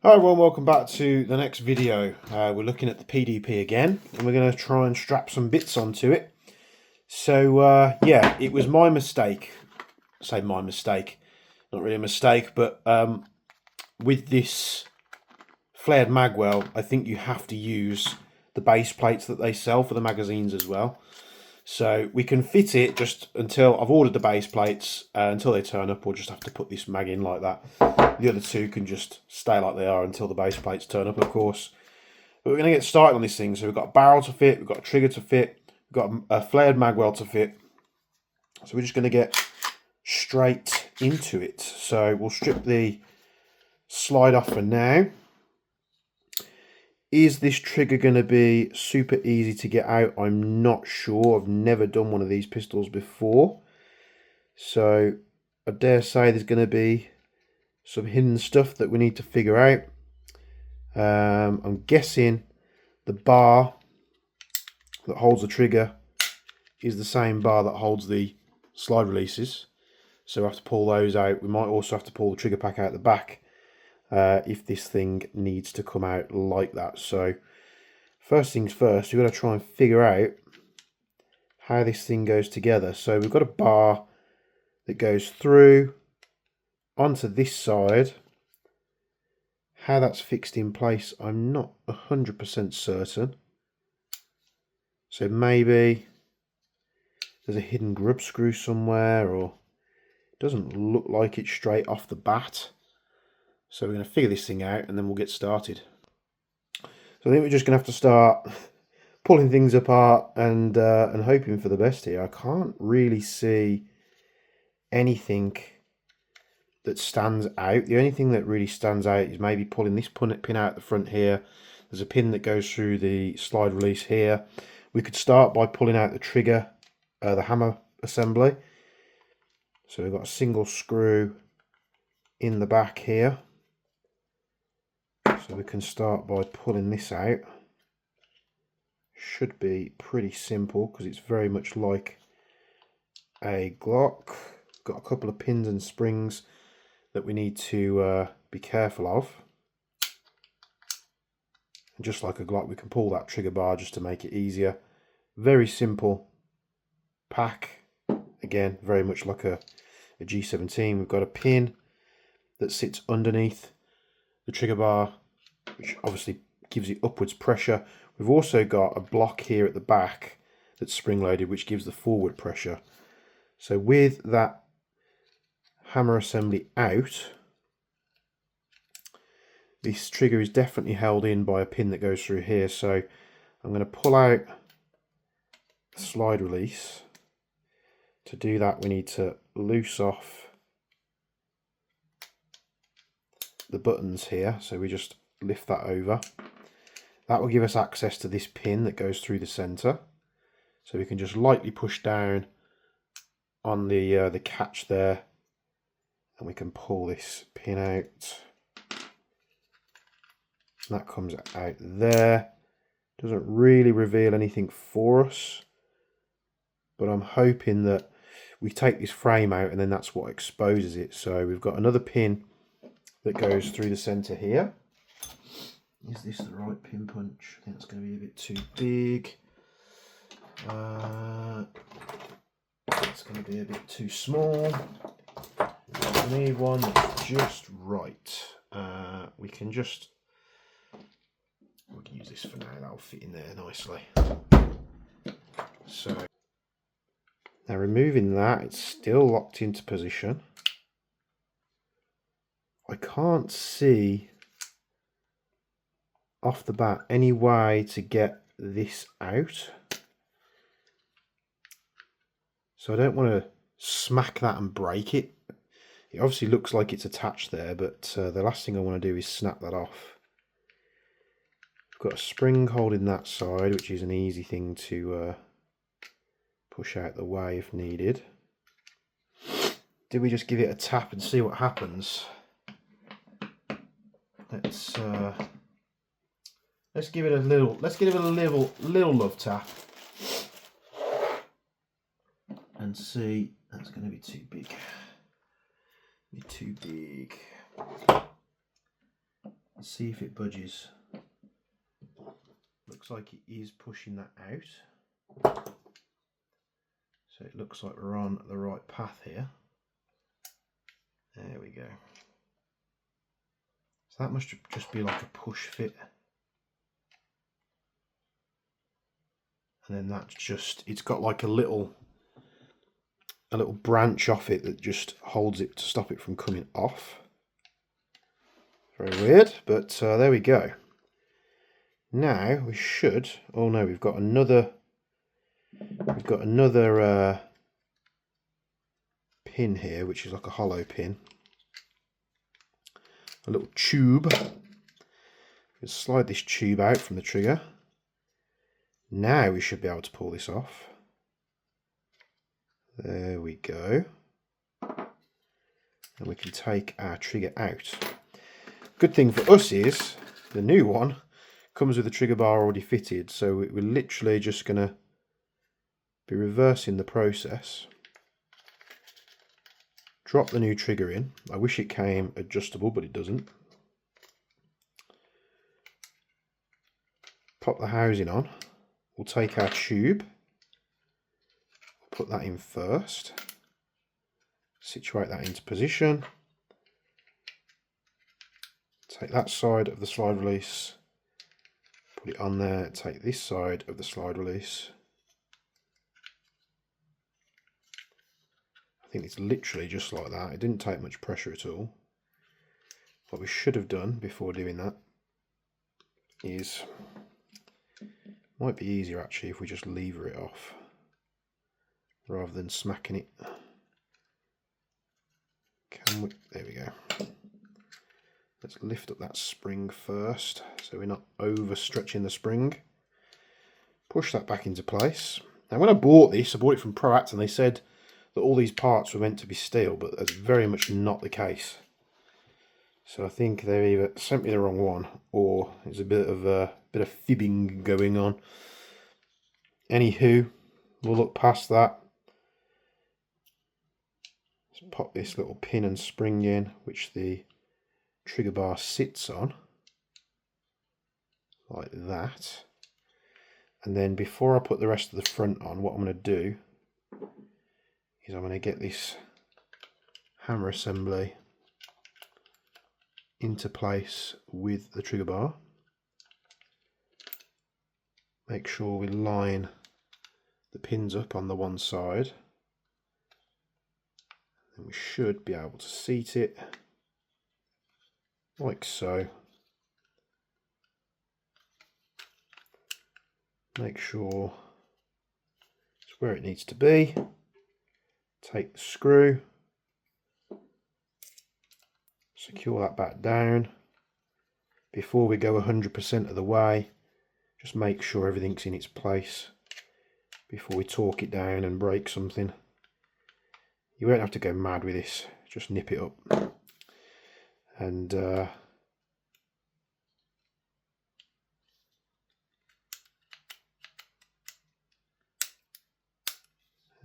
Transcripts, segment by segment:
Hi everyone, welcome back to the next video. We're looking at the PDP again, and we're going to try and strap some bits onto it. So yeah, it was my mistake. I say my mistake, not really a mistake, but with this flared Magwell, I think you have to use the base plates that they sell for the magazines as well. So we can fit it just until I've ordered the base plates, until they turn up. We'll just have to put this mag in like that. The other two can just stay like they are until the base plates turn up, of course. But we're going to get started on this thing. So we've got a barrel to fit, we've got a trigger to fit, we've got a flared Magwell to fit. So we're just going to get straight into it. So we'll strip the slide off for now. Is this trigger going to be super easy to get out? I'm not sure. I've never done one of these pistols before. So I dare say there's going to be some hidden stuff that we need to figure out. I'm guessing the bar that holds the trigger is the same bar that holds the slide releases. So we have to pull those out. We might also have to pull the trigger pack out the back. If this thing needs to come out like that. So first things first, we've got to try and figure out how this thing goes together. So we've got a bar that goes through onto this side. How that's fixed in place, I'm not 100% certain. So maybe there's a hidden grub screw somewhere, or it doesn't look like it's straight off the bat. So we're going to figure this thing out and then we'll get started. So I think we're just going to have to start pulling things apart and hoping for the best here. I can't really see anything that stands out. The only thing that really stands out is maybe pulling this pin out the front here. There's a pin that goes through the slide release here. We could start by pulling out the trigger, the hammer assembly. So we've got a single screw in the back here. So we can start by pulling this out. Should be pretty simple because it's very much like a Glock. Got a couple of pins and springs that we need to be careful of. And just like a Glock, we can pull that trigger bar just to make it easier. Very simple pack. Again, very much like a G17. We've got a pin that sits underneath the trigger bar, which obviously gives it upwards pressure. We've also got a block here at the back that's spring loaded, which gives the forward pressure. So with that hammer assembly out, this trigger is definitely held in by a pin that goes through here. So I'm going to pull out the slide release. To do that, we need to loose off the buttons here. So we just lift that over. That will give us access to this pin that goes through the center. So we can just lightly push down on the catch there, and we can pull this pin out. And that comes out there. Doesn't really reveal anything for us, but I'm hoping that we take this frame out and then that's what exposes it. So we've got another pin that goes through the center here. Is this the right pin punch? I think it's going to be a bit too big. It's going to be a bit too small. We need one that's just right. We can use this for now. That'll fit in there nicely. So now removing that, it's still locked into position. I can't see off the bat any way to get this out. So I don't want to smack that and break it. It obviously looks like it's attached there, but the last thing I want to do is snap that off. I've got a spring holding that side, which is an easy thing to push out the way if needed. Did we just give it a tap and see what happens? Let's give it a little love tap and see. That's going to be too big. Too big. and see if it budges. Looks like it is pushing that out. So it looks like we're on the right path here. There we go. So that must just be like a push fit. And then that's just, it's got like a little branch off it that just holds it to stop it from coming off. Very weird, but there we go. Now we should, oh no, we've got another pin here, which is like a hollow pin. A little tube. Let's slide this tube out from the trigger. Now we should be able to pull this off. There we go. And we can take our trigger out. Good thing for us is the new one comes with the trigger bar already fitted, so we're literally just going to be reversing the process. Drop the new trigger in. I wish it came adjustable, but it doesn't. Pop the housing on. We'll take our tube, put that in first, situate that into position, take that side of the slide release, put it on there, take this side of the slide release. I think it's literally just like that. It didn't take much pressure at all. What we should have done before doing that is, might be easier actually if we just lever it off rather than smacking it. Can we? There we go. Let's lift up that spring first so we're not overstretching the spring. Push that back into place. Now when I bought this, I bought it from ProAct and they said that all these parts were meant to be steel, but that's very much not the case. So I think they either sent me the wrong one or there's a bit of fibbing going on. Anywho, we'll look past that. Let's pop this little pin and spring in, which the trigger bar sits on, like that. And then before I put the rest of the front on, what I'm going to do is I'm going to get this hammer assembly into place with the trigger bar. Make sure we line the pins up on the one side, and we should be able to seat it like so. Make sure it's where it needs to be. Take the screw, secure that back down. Before we go 100% of the way, just make sure everything's in its place before we torque it down and break something. You won't have to go mad with this, just nip it up. And there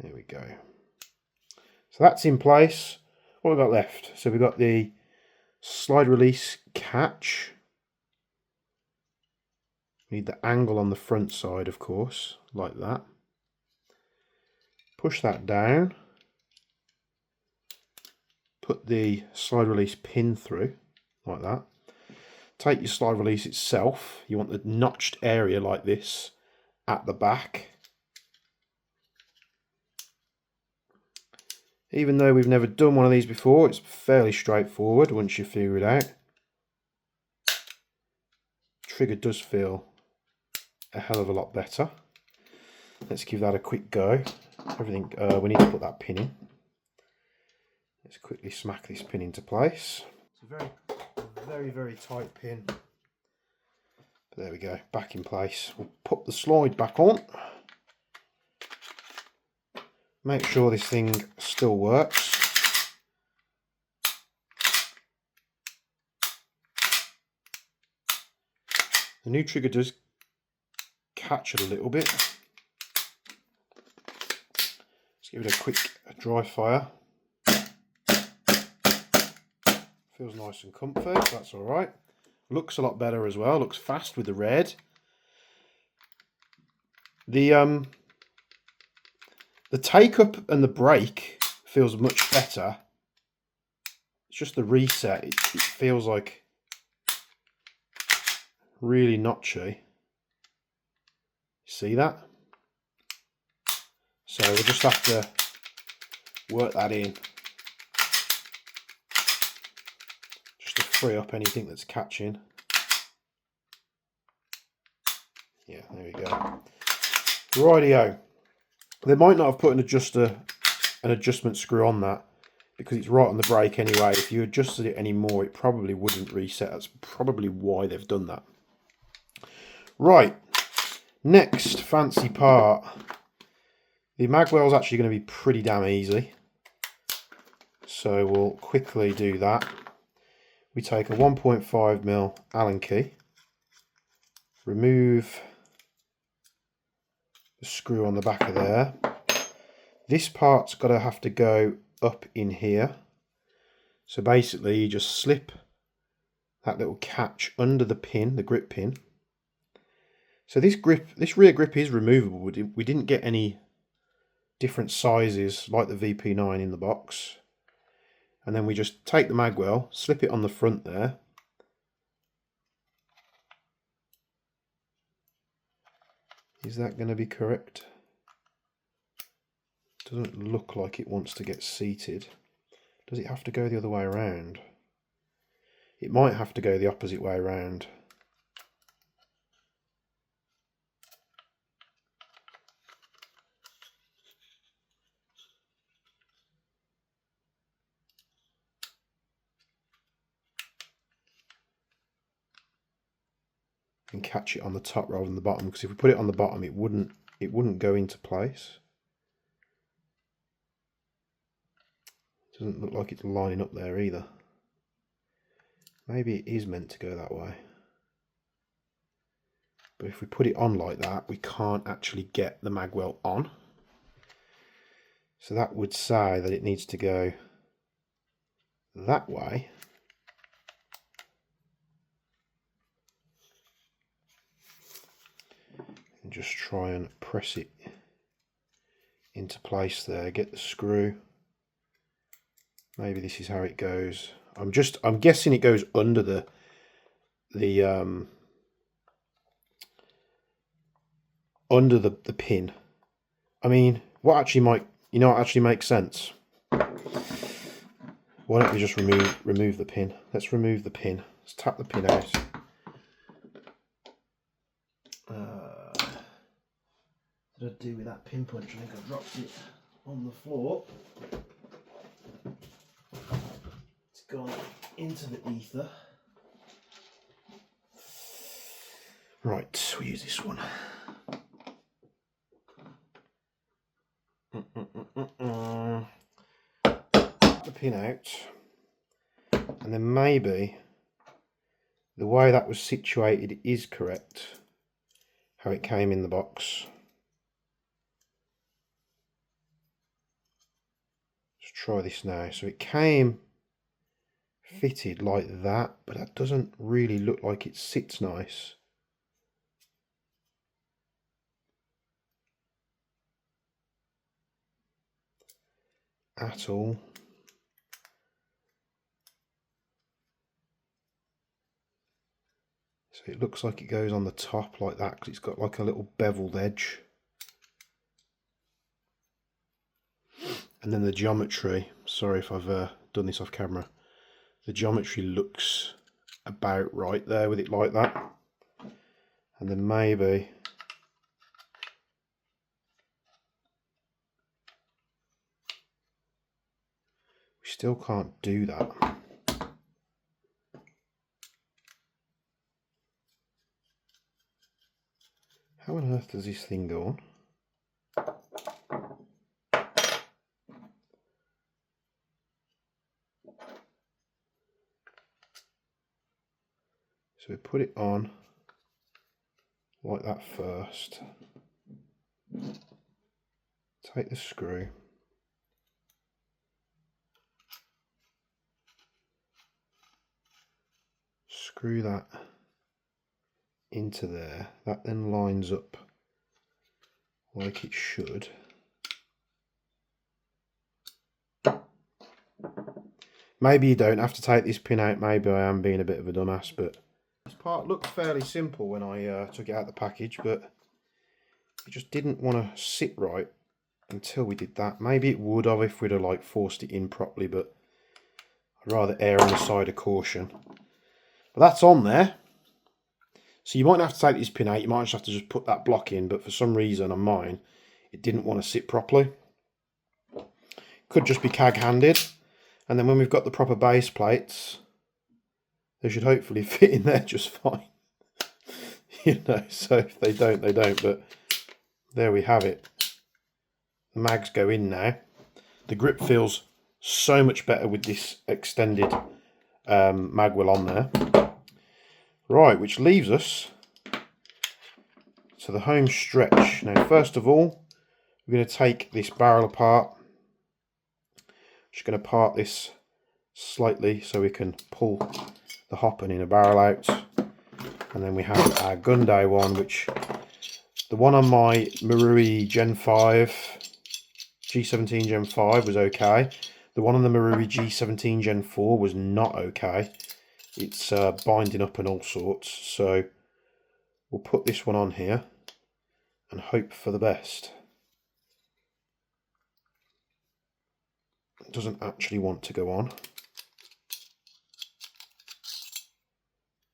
we go. So that's in place. What have we got left? So we've got the slide release catch. We need the angle on the front side, of course, like that. Push that down. Put the slide release pin through, like that. Take your slide release itself. You want the notched area like this at the back. Even though we've never done one of these before, it's fairly straightforward once you figure it out. Trigger does feel a hell of a lot better. Let's give that a quick go. Everything, we need to put that pin in. Let's quickly smack this pin into place. It's a very tight pin. But there we go, back in place. We'll put the slide back on. Make sure this thing still works. The new trigger does catch it a little bit. Let's give it a quick dry fire. Feels nice and comfy, that's alright. Looks a lot better as well. Looks fast with the red. The take up and the brake feels much better. It's just the reset. It feels like really notchy. See that? So we'll just have to work that in just to free up anything that's catching. Yeah, there we go. Rightio. They might not have put an adjustment screw on that because it's right on the brake anyway. If you adjusted it anymore, it probably wouldn't reset. That's probably why they've done that. Right, next fancy part. The Magwell is actually going to be pretty damn easy. So we'll quickly do that. We take a 1.5mm Allen key, remove the screw on the back of there. This part's got to have to go up in here. So basically you just slip that little catch under the pin, the grip pin. So this rear grip is removable. We didn't get any different sizes like the VP9 in the box. And then we just take the Magwell, slip it on the front there. Is that going to be correct? Doesn't look like it wants to get seated. Does it have to go the other way around? It might have to go the opposite way around. And catch it on the top rather than the bottom, because if we put it on the bottom it wouldn't go into place. Doesn't look like it's lining up there either. Maybe it is meant to go that way. But if we put it on like that, we can't actually get the Magwell on. So that would say that it needs to go that way. And just try and press it into place there, get the screw. Maybe this is how it goes. I'm guessing it goes under the pin. I mean, what actually makes sense? Why don't we just remove the pin? Let's remove the pin. Let's tap the pin out. What did I do with that pin punch? I think I dropped it on the floor. It's gone into the ether. Right, we'll use this one. The pin out, and then maybe the way that was situated is correct, how it came in the box. Let's try this now. So it came fitted like that, but that doesn't really look like it sits nice. At all. So it looks like it goes on the top like that because it's got like a little beveled edge. And then the geometry, sorry if I've done this off camera, the geometry looks about right there with it like that. And then maybe we still can't do that. How on earth does this thing go on? So we put it on like that first. Take the screw. Screw that into there. That then lines up like it should. Maybe you don't have to take this pin out, maybe I am being a bit of a dumbass, but this part looked fairly simple when I took it out of the package, but it just didn't want to sit right until we did that. Maybe it would have if we'd have like forced it in properly, but I'd rather err on the side of caution. But that's on there. So you might have to take this pin out, you might just have to put that block in, but for some reason on mine, it didn't want to sit properly. Could just be cag-handed. And then when we've got the proper base plates, they should hopefully fit in there just fine. You know, so if they don't, they don't, but there we have it. The mags go in now. The grip feels so much better with this extended Magwell on there. Right, which leaves us to the home stretch. Now, first of all, we're going to take this barrel apart. Just going to part this slightly so we can pull the hopper in a barrel out. And then we have our Gunday one, which the one on my Marui Gen 5, G17 Gen 5 was okay. The one on the Marui G17 Gen 4 was not okay. It's binding up and all sorts. So we'll put this one on here and hope for the best. It doesn't actually want to go on.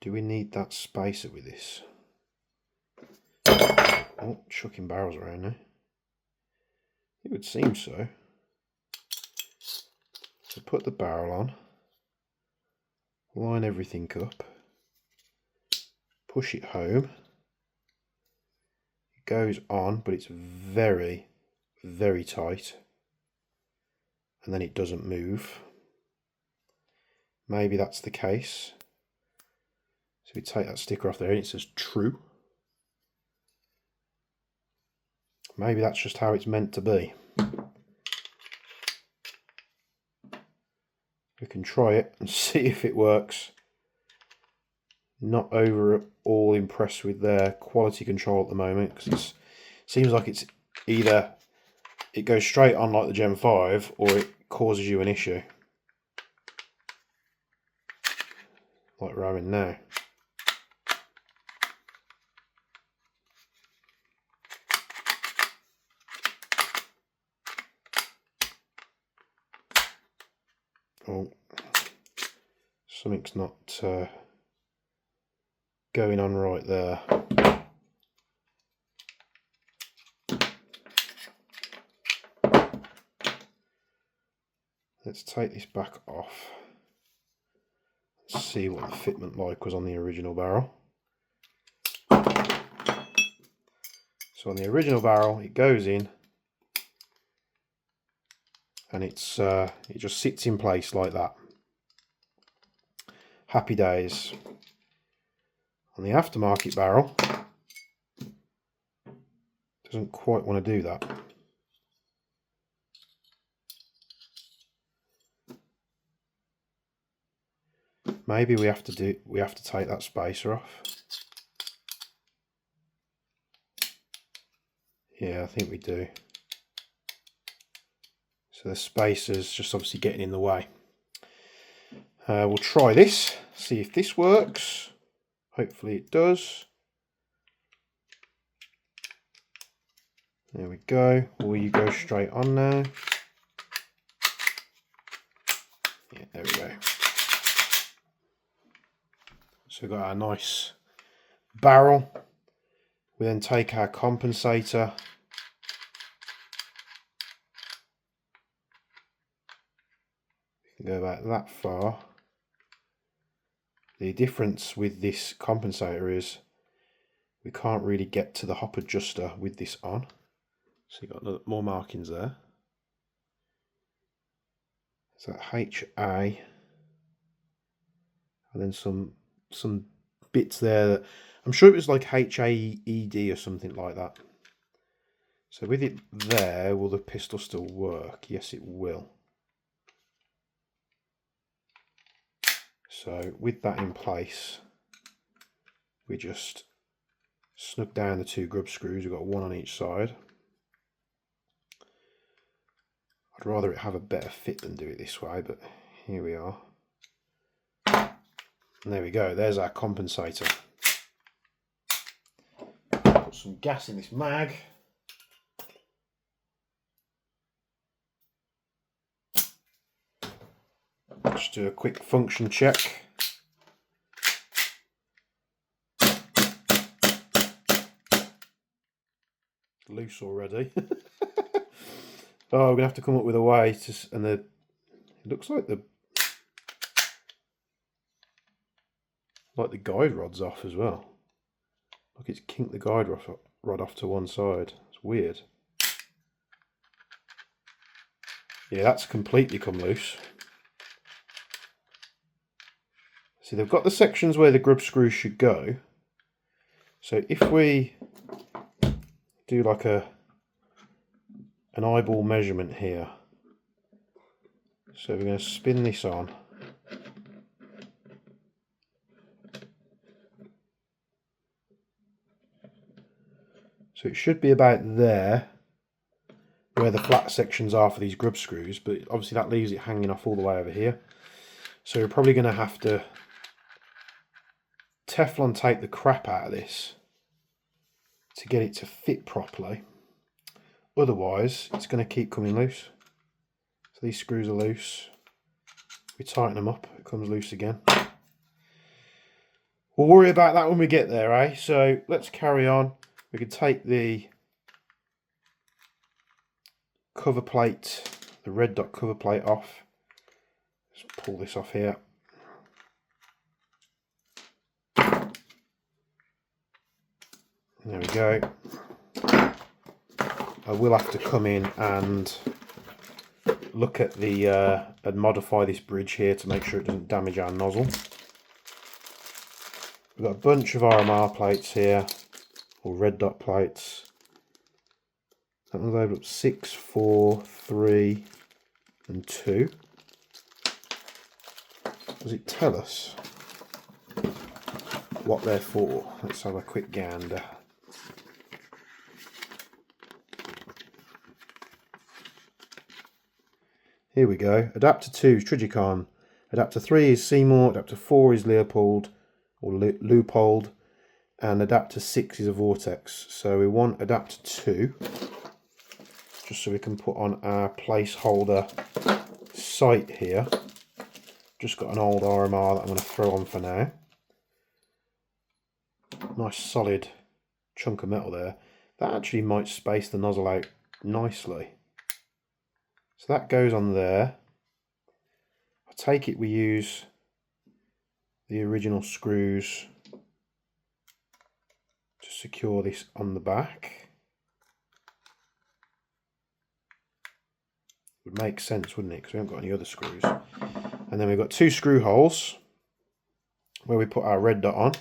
Do we need that spacer with this? Oh, chucking barrels around now. It would seem so. So put the barrel on, line everything up, push it home. It goes on, but it's very, very tight. And then it doesn't move. Maybe that's the case. So we take that sticker off there and it says true. Maybe that's just how it's meant to be. We can try it and see if it works. Not overall impressed with their quality control at the moment, because it seems like it's either it goes straight on like the Gen 5 or it causes you an issue. Like we're having now. Oh, something's not going on right there. Let's take this back off. Let's see what the fitment like was on the original barrel. So on the original barrel, it goes in and it just sits in place like that. Happy days. On the aftermarket barrel, doesn't quite want to do that. Maybe we have to take that spacer off. Yeah, I think we do. So the spacer's just obviously getting in the way. We'll try this, see if this works. Hopefully it does. There we go. Will you go straight on now? Yeah, there we go. So we've got our nice barrel. We then take our compensator. We can go back that far. The difference with this compensator is we can't really get to the hop adjuster with this on. So you've got more markings there. So HA, and then some bits there that I'm sure it was like HAED or something like that. So with it there, will the pistol still work? Yes, it will. So with that in place, we just snug down the 2 grub screws. We've got one on each side. I'd rather it have a better fit than do it this way, but here we are. And there we go, there's our compensator. Put some gas in this mag. Just do a quick function check. Loose already. Oh, we're gonna have to come up with a way to, and it looks like the guide rod's off as well. Look, it's kinked the guide rod off to one side. It's weird. Yeah, that's completely come loose. See, they've got the sections where the grub screws should go. So if we do like an eyeball measurement here. So we're going to spin this on. So it should be about there, where the flat sections are for these grub screws, but obviously that leaves it hanging off all the way over here. So we're probably going to have to Teflon tape the crap out of this to get it to fit properly. Otherwise, it's going to keep coming loose. So these screws are loose. We tighten them up, it comes loose again. We'll worry about that when we get there, eh? So let's carry on. We can take the cover plate, the red dot cover plate off. Let's pull this off here. There we go. I will have to come in and look at the and modify this bridge here to make sure it doesn't damage our nozzle. We've got a bunch of RMR plates here, or red dot plates. That one's over 6, 4, 3 and 2. Does it tell us what they're for? Let's have a quick gander. Here we go. Adapter 2 is Trigicon. Adapter 3 is Seymour. Adapter 4 is Leopold or Leupold. And adapter 6 is a Vortex. So we want adapter 2, just so we can put on our placeholder sight here. Just got an old RMR that I'm going to throw on for now. Nice solid chunk of metal there. That actually might space the nozzle out nicely. So that goes on there. I take it we use the original screws to secure this on the back. Would make sense, wouldn't it? Because we haven't got any other screws. And then we've got 2 screw holes where we put our red dot on.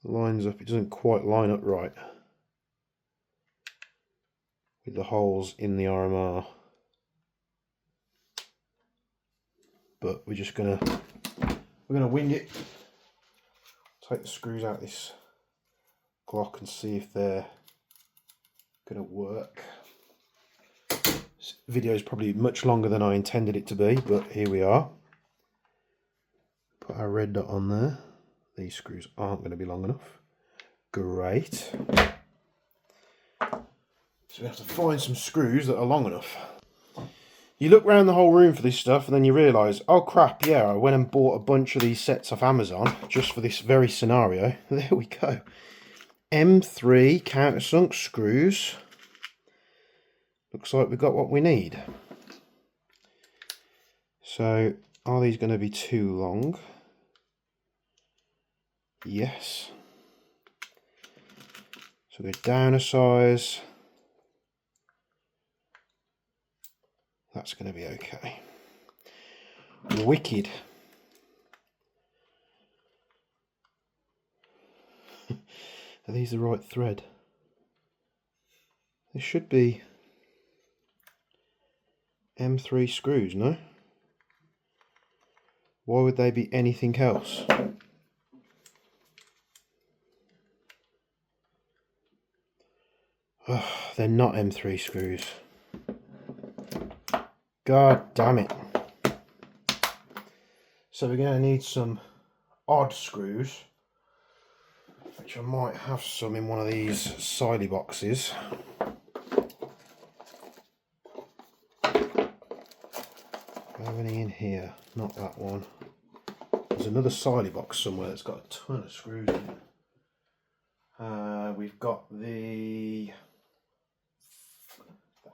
Lines up, it doesn't quite line up right with the holes in the RMR. But we're gonna wing it. Take the screws out of this Glock and see if they're gonna work. This video is probably much longer than I intended it to be, but here we are. Put our red dot on there. These screws aren't going to be long enough. Great. So we have to find some screws that are long enough. You look around the whole room for this stuff and then you realise, oh crap, yeah, I went and bought a bunch of these sets off Amazon just for this very scenario. There we go. M3 countersunk screws. Looks like we've got what we need. So, are these going to be too long? Yes. So go down a size. That's going to be okay. Wicked. Are these the right thread? They should be M3 screws, no? Why would they be anything else? Oh, they're not M3 screws. God damn it. So we're going to need some odd screws, which I might have some in one of these siley boxes. Do I have any in here? Not that one. There's another siley box somewhere that's got a ton of screws in it. We've got the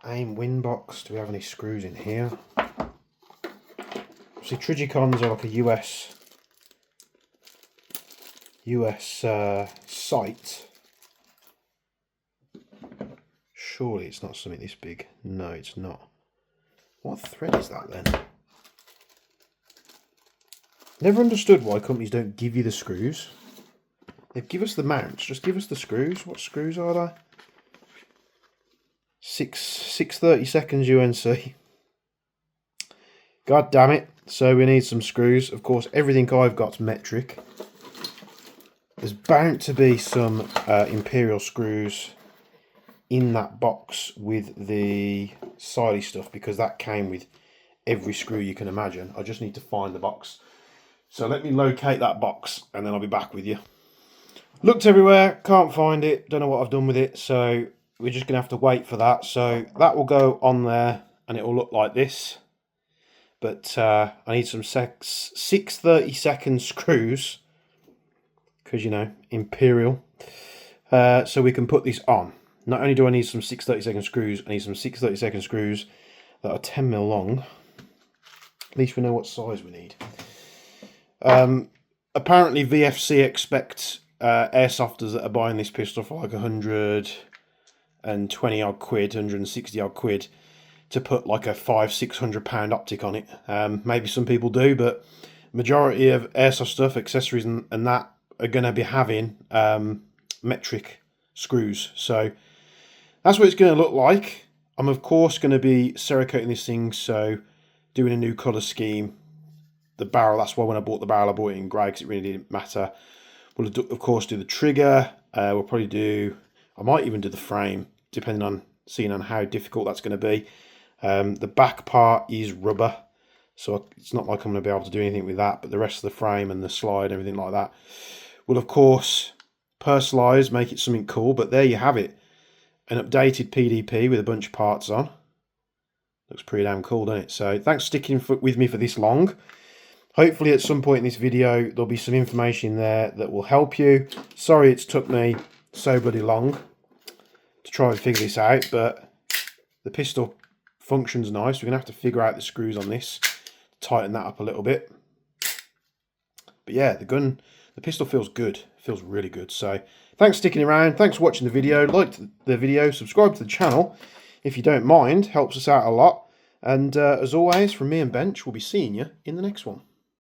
AIM win box. Do we have any screws in here? See, Trigicons are like a US site. Surely it's not something this big. No, it's not. What thread is that then? Never understood why companies don't give you the screws. They give us the mounts, just give us the screws. What screws are they? 630 seconds UNC. God damn it. So we need some screws. Of course, everything I've got's metric. There's bound to be some Imperial screws in that box with the siley stuff, because that came with every screw you can imagine. I just need to find the box. So let me locate that box and then I'll be back with you. Looked everywhere, can't find it, don't know what I've done with it, so we're just going to have to wait for that. So that will go on there and it will look like this. But I need some 630 second screws, because, you know, Imperial. So we can put this on. Not only do I need some 630 second screws, I need some 630 second screws that are 10mm long. At least we know what size we need. Apparently VFC expect airsofters that are buying this pistol for like 120 odd quid, 160 odd quid, to put like a £500–600 optic on it. Maybe some people do, but majority of airsoft stuff, accessories and that are going to be having metric screws. So that's what it's going to look like. I'm of course going to be cerakoting this thing, so doing a new colour scheme. The barrel, that's why when I bought the barrel I bought it in grey, because it really didn't matter. We'll of course do the trigger. We'll probably do, I might even do the frame, depending on seeing on how difficult that's going to be. The back part is rubber, so it's not like I'm going to be able to do anything with that, but the rest of the frame and the slide, everything like that, will of course personalise, make it something cool. But there you have it, an updated PDP with a bunch of parts on. Looks pretty damn cool, doesn't it? So thanks for sticking with me for this long. Hopefully at some point in this video there'll be some information there that will help you. Sorry it's took me so bloody long to try and figure this out, but the pistol functions nice. We're going to have to figure out the screws on this, tighten that up a little bit. But yeah, the pistol feels good. It feels really good. So thanks for sticking around. Thanks for watching the video. Like the video, subscribe to the channel if you don't mind. Helps us out a lot. And as always, from me and Bench, we'll be seeing you in the next one.